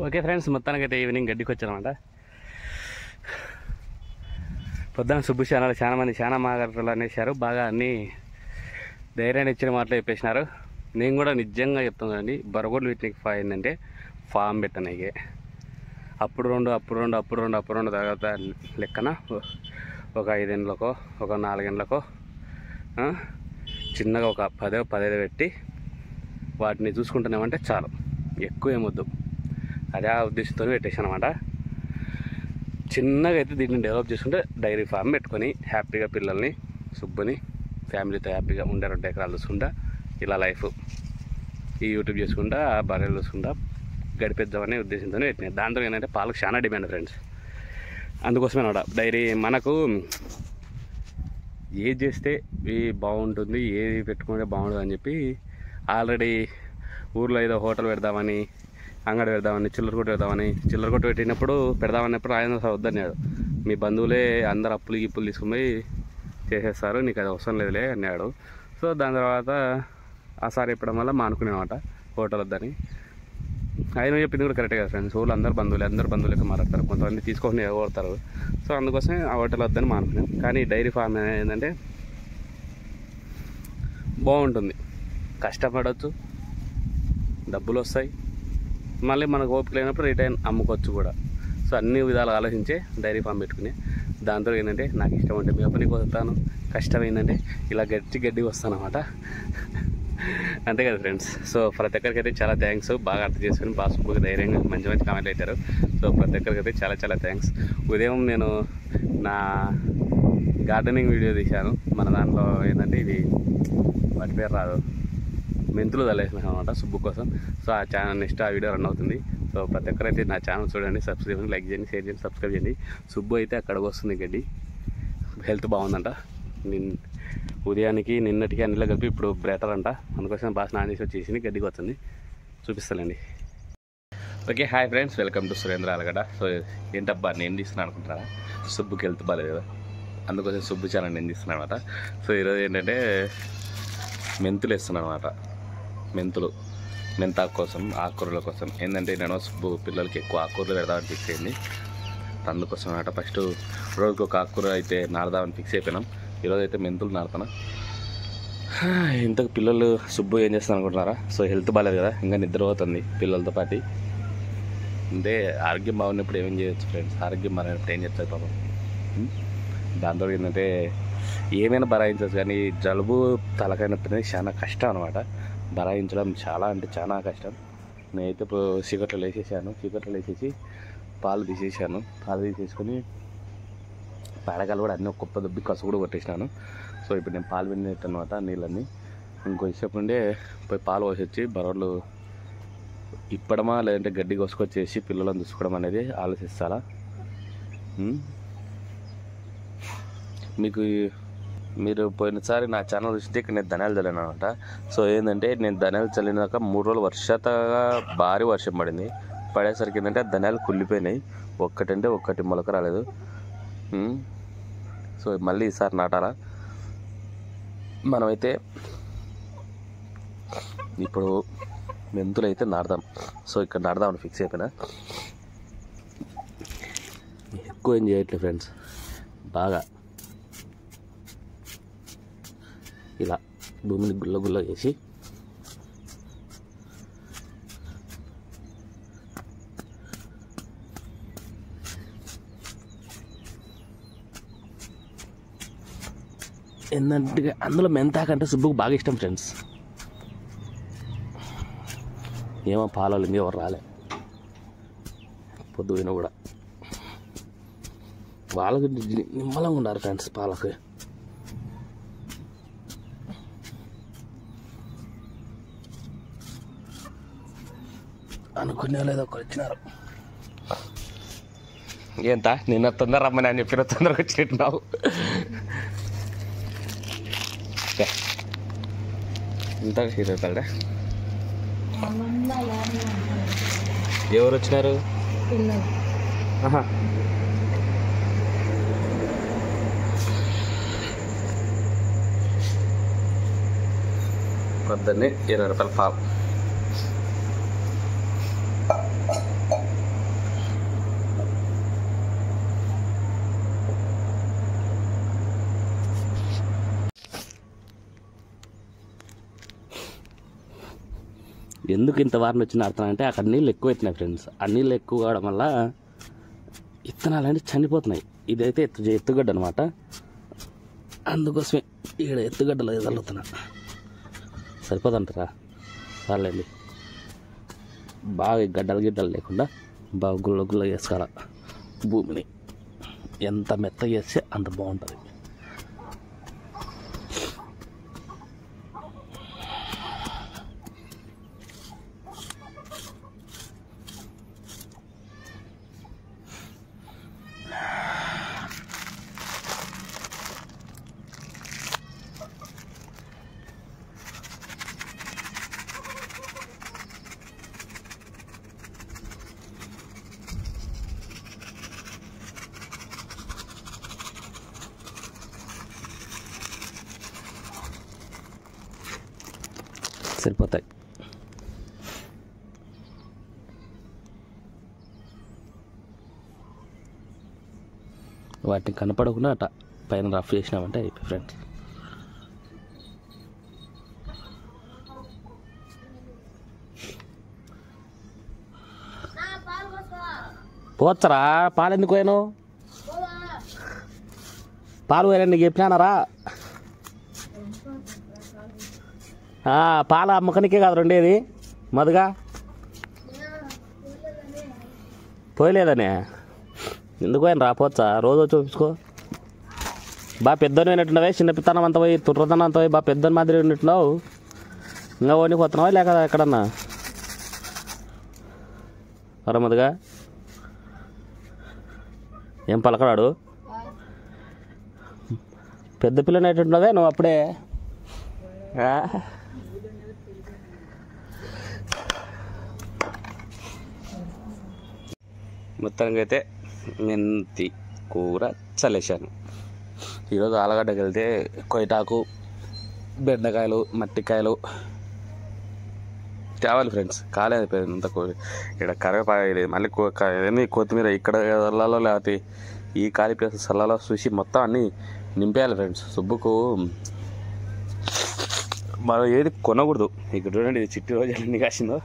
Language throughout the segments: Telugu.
ఓకే ఫ్రెండ్స్, మొత్తానికైతే ఈవినింగ్ గడ్డికి వచ్చానమాట. పొద్దున సుబ్బు ఛానల్ చాలా మాటలు అనేసారు, బాగా అన్నీ ధైర్యాన్ని ఇచ్చిన మాటలు చెప్పేసినారు. నేను కూడా నిజంగా చెప్తున్నానండి, బరగోడ్లు వీటికి ఏంటంటే ఫామ్ పెట్టనీకే అప్పుడు రెండు తర్వాత లెక్కన ఒక 5 గంటలకో ఒక 4 గంటలకో చిన్నగా ఒక 15 పెట్టి వాటిని చూసుకుంటున్నామంటే చాలు, ఎక్కువ ఏమొద్దు. అదే ఆ ఉద్దేశంతో పెట్టేసాను అనమాట. చిన్నగా అయితే దీన్ని డెవలప్ చేసుకుంటే డైరీ ఫామ్ పెట్టుకొని హ్యాపీగా పిల్లల్ని సుబ్బుని ఫ్యామిలీతో హ్యాపీగా 2 ఎకరాలు చూసుకుంటా ఇలా లైఫ్ ఈ యూట్యూబ్ చేసుకుంటా బర్రెలు చూసుకుంటా గడిపేద్దామనే ఉద్దేశంతో పెట్టినాయి. దాంతో ఏంటంటే పాలకు చాలా డిమాండ్ ఫ్రెండ్స్. అందుకోసమే అనమాట డైరీ మనకు ఏది చేస్తే బాగుంటుంది, ఏది పెట్టుకుంటే బాగుంటుంది అని చెప్పి ఆల్రెడీ ఊర్లో ఏదో హోటల్ పెడదామని, అంగడి పెడదామని, చిల్లర కొట్టు పెట్టినప్పుడు పెడదామన్నప్పుడు ఆయన వద్దన్నాడు. మీ బంధువులే అందరు అప్పులు తీసుకుని చేసేస్తారు, నీకు అది అవసరం లేదులే అన్నాడు. సో దాని తర్వాత ఆ సారి చెప్పడం వల్ల మానుకునేమాట హోటల్ వద్దని. ఆయన చెప్పింది కూడా కరెక్టే కదా ఫ్రెండ్స్. ఊళ్ళో అందరు బంధువులకి మాట్లాడతారు, కొంతమంది తీసుకొని కొడతారు. సో అందుకోసం ఆ హోటల్ వద్దని మానుకున్నాం. కానీ డైరీ ఫామ్ ఏంటంటే బాగుంటుంది, కష్టపడవచ్చు, డబ్బులు వస్తాయి, మళ్ళీ మనకు ఓపిక లేనప్పుడు రిటైన్ అమ్ముకోవచ్చు కూడా. సో అన్ని విధాలు ఆలోచించే డైరీ ఫామ్ పెట్టుకుని దాంతో ఏంటంటే నాకు ఇష్టం అంటే మీ పనికి వస్తాను, కష్టం ఏంటంటే ఇలా గడ్డి వస్తాను అనమాట. అంతే కదా ఫ్రెండ్స్. సో ప్రతి ఒక్కరికి అయితే చాలా థ్యాంక్స్, బాగా అర్థం చేసుకుని బాగా సూపర్గా ధైర్యంగా మంచి కామెంట్లు పెట్టారు. సో ప్రతి ఒక్కరికి అయితే చాలా థ్యాంక్స్. ఉదయం నేను నా గార్డెనింగ్ వీడియో తీశాను, మన దాంట్లో ఏంటంటే ఇది వాటి పేరు రాదు, మెంతులు తల్లేసినాను అనమాట సుబ్బు కోసం. సో ఆ ఛానల్ నెక్స్ట్ ఆ వీడియో రన్ అవుతుంది. సో ప్రతి ఒక్కరైతే నా ఛానల్ చూడండి, సబ్స్క్రైబ్ చేయండి, లైక్ చేయండి, షేర్ చేయండి, సబ్స్క్రైబ్ చేయండి. సుబ్బు అయితే అక్కడికి వస్తుంది గడ్డి, హెల్త్ బాగుందంట. ఉదయానికి నిన్నటికి అన్నిలో కలిపి ఇప్పుడు బెటర్ అంట. అందుకోసం బాగా స్నానం చేసి వచ్చేసింది, గడ్డికి వస్తుంది, చూపిస్తానండి. Okay hi friends, welcome to Surendra Allagadda. So ఏంటబ్బా నేను తీస్తున్నాను అనుకుంటున్నారా, సుబ్బుకి హెల్త్ బాగాలేదు కదా, అందుకోసం సుబ్బు ఛానల్ నేను తీస్తున్నాను అనమాట. సో ఈరోజు ఏంటంటే మెంతులు వేస్తున్నాను అనమాట. మెంతాకు కోసం, ఆకుకూరల కోసం. ఏంటంటే నేను సుబ్బు పిల్లలకి ఎక్కువ ఆకుకూరలు పెడదామని ఫిక్స్ అయింది. అందుకోసం అనమాట ఫస్ట్ రోజుకి ఒక ఆకుకూర అయితే నాడదామని ఫిక్స్ అయిపోయినాం. ఈరోజు అయితే మెంతులు నాడుతున్నా. ఇంతకు పిల్లలు సుబ్బు ఏం చేస్తాను అనుకుంటున్నారా. సో హెల్త్ బాగాలేదు కదా, ఇంకా నిద్రపోతుంది పిల్లలతో పాటు. అంటే ఆరోగ్యం బాగున్నప్పుడు ఏమేం చేయొచ్చు ఫ్రెండ్స్, ఆరోగ్యం బాగాలేనప్పుడు ఏం చేస్తారు పాపం. దాంతో ఏంటంటే ఏమైనా బరాయించవచ్చు, కానీ జలుబు తలకాయ నొప్పి అనేది చాలా కష్టం అనమాట. బరాయించడం చాలా అంటే చాలా కష్టం. నేనైతే ఇప్పుడు చీకట్లో వేసేసి పాలు తీసేసుకొని పేడకాలు కూడా అన్నీ ఒక్కొక్క దొబ్బి కసు కూడా కొట్టేసినాను. సో ఇప్పుడు నేను పాలు పిండినట్టు అనమాట నీళ్ళన్నీ. ఇంకొంచెంసేపు నుండే పోయి పాలు పోసొచ్చి బరోళ్ళు ఇప్పడమా లేదంటే గడ్డి కోసుకొచ్చేసి పిల్లలను చూసుకోవడం అనేది ఆలోచిస్తారా. మీరు పోయినసారి నా ఛానల్ చూస్తే ఇక్కడ నేను ధనియాలు చల్లాను అనమాట. సో ఏంటంటే నేను ధనియాలు చల్లినాక 3 రోజులు వర్షతగా భారీ వర్షం పడేసరికి ఏంటంటే ధనియాలు కుళ్ళిపోయినాయి, ఒక్కటి మొలక రాలేదు. సో మళ్ళీ ఈసారి నాటాలా. మనమైతే ఇప్పుడు మెంతులు అయితే నాడదాం. సో ఇక్కడ నాడదామని ఫిక్స్ అయిపోయినా. ఎక్కువ ఏం చేయట్లేదు ఫ్రెండ్స్, బాగా ఇలా భూమిని గుల్ల చేసి ఏంటంటే అందులో మెంతాకంటే సుబ్బుకు బాగా ఇష్టం ఫ్రెండ్స్. ఏమో పాలు ఎవరు రాలే పొద్దున కూడా, వాళ్ళకి నిమ్మలంగా ఉన్నారు ఫ్రెండ్స్ పాలకు. అనుకునే లేదో ఒకరు వచ్చినారు. ఏంట నిన్న తొందర రమ్మని అని చెప్పిన తొందరగా వచ్చినట్టున్నావు. ఇంత హీరోతాడా ఎవరు వచ్చినారు. పొద్దున్నే 20 రూపాయల పాలు. ఎందుకు ఇంత వారిని వచ్చి నాడుతున్నానంటే అక్కడ నీళ్ళు ఎక్కువ అవుతున్నాయి ఫ్రెండ్స్. ఆ నీళ్ళు ఎక్కువ కావడం వల్ల విత్తనాలు అంటే చనిపోతున్నాయి. ఇదైతే ఎత్తుగడ్డ అనమాట, అందుకోసమే ఇక్కడ ఎత్తుగడ్డలో చల్లుతున్నా. సరిపోదంటారా? చాలండి. బాగా గడ్డలు లేకుండా బాగా గుల్ల వేసుకోవాలి భూమిని. ఎంత మెత్తగా చేస్తే అంత బాగుంటుంది. సరిపోతాయి. వాటిని కనపడకుండా అట్ట పైన రఫ్ చేసినామంటే అయిపోయి ఫ్రెండ్స్. పోచ్చరా? పాలు ఎందుకు పోయాను? పాలు పోయాను నీకు చెప్పినానరా? పాల అమ్మకానికే కాదు రెండేది మదుగా పోయలేదనే. ఎందుకు పోయాను? రాపోవచ్చా? రోజు చూపించుకో. బాగా పెద్దోని అయినట్టున్నావే, చిన్న పిత్తనం అంత పోయి తుర్రతనం అంత పోయి బాగా పెద్దోని మాదిరి ఉన్నట్టున్నావు. ఇంకా ఓనికి పోతున్నావా లేక ఎక్కడన్నా? మదుగా ఏం పలకడాడు? పెద్ద పిల్లని అయినట్టున్నావే నువ్వు అప్పుడే. మొత్తానికి అయితే మెంతి కూర చల్లేసాను. ఈరోజు ఆలగడ్డకి వెళ్తే కొయ్యటాకు, బెండకాయలు, మట్టికాయలు తేవాలి ఫ్రెండ్స్. కాలేదు అంత ఇక్కడ కరివేపాకు మళ్ళీ ఏమి కొత్తిమీర ఇక్కడ సల్లాలో లేకపోతే ఈ ఖాళీ ప్లేస్ సల్లాలో చూసి మొత్తం అన్నీ నింపేయాలి ఫ్రెండ్స్. సుబ్బుకు మనం ఏది కొనకూడదు. ఇక్కడ చూడండి, ఇది చిట్టి రోజాలు ఎన్ని కాసిందో.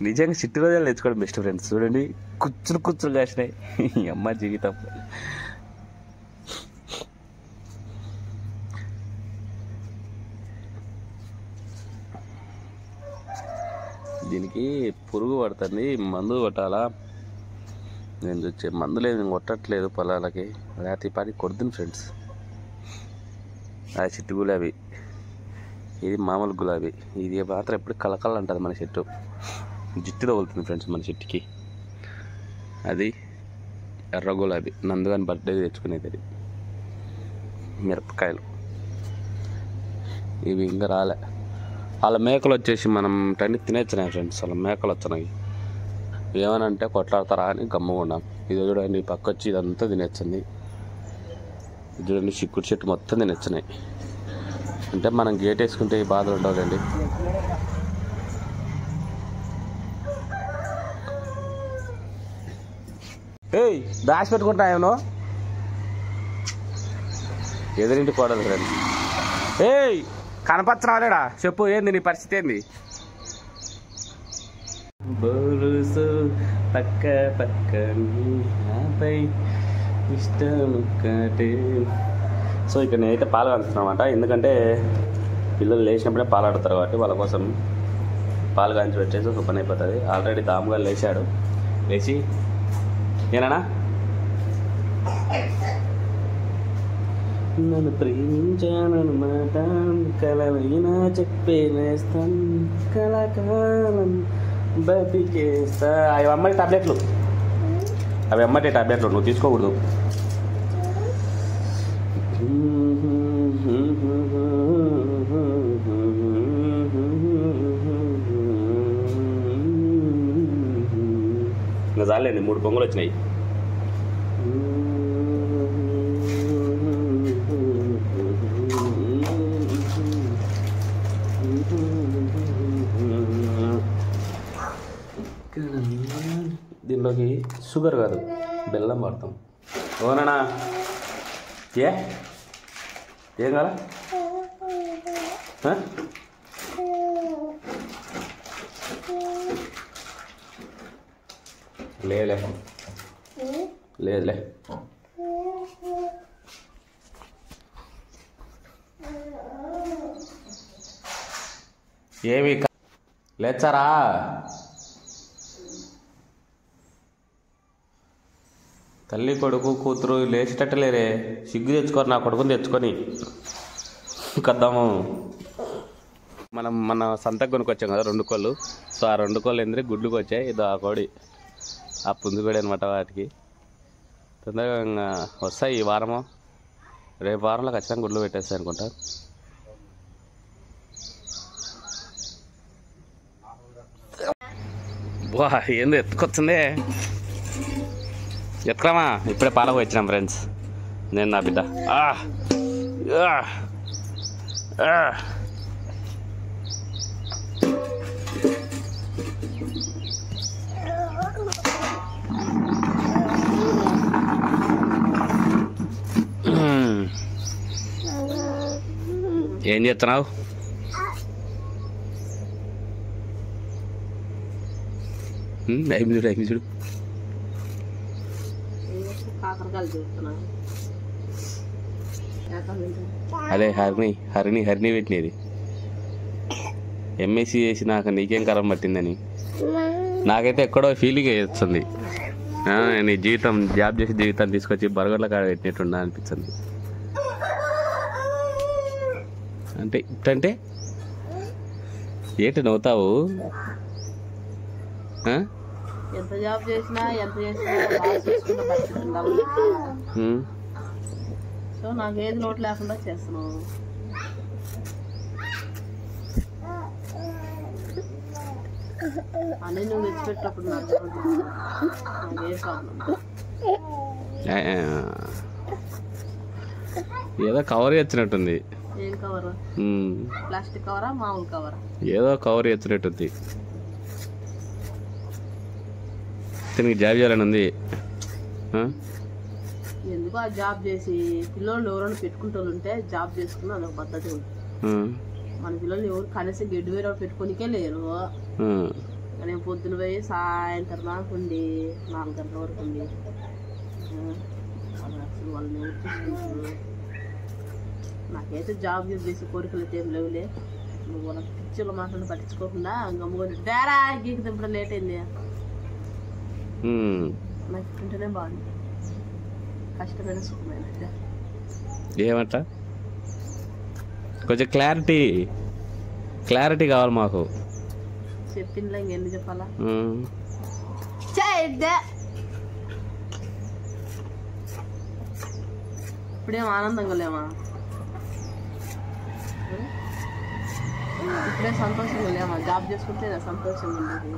నిజంగా చిట్టి రోజాలు తెచ్చుకోవడం బెస్ట్ ఫ్రెండ్స్. చూడండి కుచ్చులు కాసినాయి. అమ్మ జీవితం. దీనికి పురుగు పడుతుంది, మందు కొట్టాలా. నేను వచ్చే మందు లేదు, నేను కొట్టట్లేదు పొలాలకి. రాత్రి పాటి కొడుతుంది ఫ్రెండ్స్. అది చిట్టు గులాబీ, ఇది మామూలు గులాబీ. ఇది మాత్రం ఎప్పుడు కలకల అంటుంది మన చెట్టు. జుట్టు తగులుతుంది ఫ్రెండ్స్ మన చెట్టుకి. అది ఎర్ర గులాబీ, నందుగాని బర్త్డే తెచ్చుకునేది. అది మిరపకాయలు ఇవి ఇంకా రాలే. వాళ్ళ మేకలు వచ్చేసి మనం టైంకి తినేచ్చినాయి ఫ్రెండ్స్. వాళ్ళ మేకలు వచ్చినాయి. ఏమనంటే కొట్లాడతారా అని గమ్ముకున్నాం. ఇది చూడండి పక్క వచ్చి ఇదంతా తినేచ్చింది. ఇది చూడండి చిక్కుడు చెట్టు మొత్తం తినేచ్చినాయి. అంటే మనం గేట్ వేసుకుంటే ఈ బాధలు ఉండవులేండి. ఏయ్ దాచి పెట్టుకుంటా ఏమో ఎదురింటి కోడలు ఫ్రెండ్స్. ఏయ్ కనపచ్చరాలేడా? చెప్పు, ఏంది నీ పరిస్థితి? ఏంది? బోలుసు పక్క పక్క నాపై ఇష్టం ఒకటే. సో ఇక్కడ నేనైతే పాలు కాంచుతున్నమాట. ఎందుకంటే పిల్లలు లేచినప్పుడే పాలు ఆడతారు కాబట్టి వాళ్ళ కోసం పాలు కాంచి పెట్టేసి ఒక పని అయిపోతుంది. ఆల్రెడీ దాముగా లేచాడు. లేచి ఏనా నన్ను ప్రేమించానన్నమాట, కలవైనా చెప్పేస్తాం, కలకాలం బతికేస్తా. అవి అమ్మటి టాబ్లెట్లు, అవి అమ్మటి టాబ్లెట్లు నువ్వు తీసుకోకూడదు. ఇంకా చాలండి, 3 పొంగులు వచ్చినాయి. దీనిలోకి షుగర్ కాదు బెల్లం వాడతాం. ఓనా ఏం కాదా? లేదులే లేదులే ఏమి లేచారా? తల్లి కొడుకు కూతురు లేచేటట్టలేరే. సిగ్గు తెచ్చుకోరు నా కొడుకుని తెచ్చుకొని కద్దాము. మనం మన సంతకు కొనుక్కొచ్చాం కదా 2 కోళ్ళు. సో ఆ 2 కోళ్ళు ఏంటంటే గుడ్లుకి వచ్చాయి. ఇదో ఆ కోడి, ఆ పుంజుకోడి అనమాట. వాటికి తొందరగా వస్తాయి. ఈ వారము రేపు వారంలో ఖచ్చితంగా గుడ్లు పెట్టేస్తాయి అనుకుంటా. వా ఏంది ఎత్తుకొచ్చింది, ఎత్తుకురామా. ఇప్పుడే పాలకు వచ్చినాం ఫ్రెండ్స్, నేను నా బిడ్డ. ఏం చేస్తున్నావు? చూడు అదే హరిణి పెట్టినది. ఎంఎస్సీ చేసి నాకు నీకేం కరం పట్టిందని నాకైతే ఎక్కడో ఫీలింగ్ వస్తుంది. నీ జీవితం జాబ్ చేసి జీవితాన్ని తీసుకొచ్చి బర్గర్ల కాడ పెట్టినట్టుండ అనిపిస్తుంది. అంటే ఇట్టంటే ఏంటి నవ్వుతావు? ఎంత జాబ్ చేసినా సో నాకు ఏది లోటు లేకుండా చేస్తున్నావు. అన్నీ నువ్వు తెచ్చిపెట్టినప్పుడు నాకు ఏ ప్రాబ్లం. ఏదో కవర్ వచ్చినట్టుంది. ఏం కవర్? ప్లాస్టిక్ కవరా మామూలు కవరా? ఏదో కవర్ వచ్చినట్టుంది. నీకు జాబ్ చేయాలని ఉంది. ఎందుకు ఆ జాబ్ చేసి పిల్లలు ఎవరైనా పెట్టుకుంటుంటే జాబ్ చేసుకుని అదొక పద్ధతి ఉంటుంది. మన పిల్లల్ని ఎవరు కనీసం గడ్డి వేరే పెట్టుకోనికే లేరు. నేను పొద్దున పోయి సాయంత్రం దాకా ఉండి 4 గంటల వరకు ఉండి అసలు వాళ్ళని ఎవరు చూసుకుంటారు? నాకైతే జాబ్ చేసి కోరికలు అయితే ఏం లేవులే. నువ్వు వాళ్ళ పిక్చర్లో మాట్లాడి పట్టించుకోకుండా గమ్ముకొని డేరా గీకి దింపడం లేట్ అయింది. నాకు ఇట్టుంటేనే బాగుంది. కష్టమైన సుఖమైన ఏమంట కొంచెం క్లారిటీ కావాలి మాకు. చెప్పిందిలే ఇంకెందుకు చెప్పాలా? ఇప్పుడేం ఆనందంగా లేమా? ఇప్పుడే సంతోషంగా లేమా? జాబ్ చేసుకుంటే సంతోషంగా ఉండేది.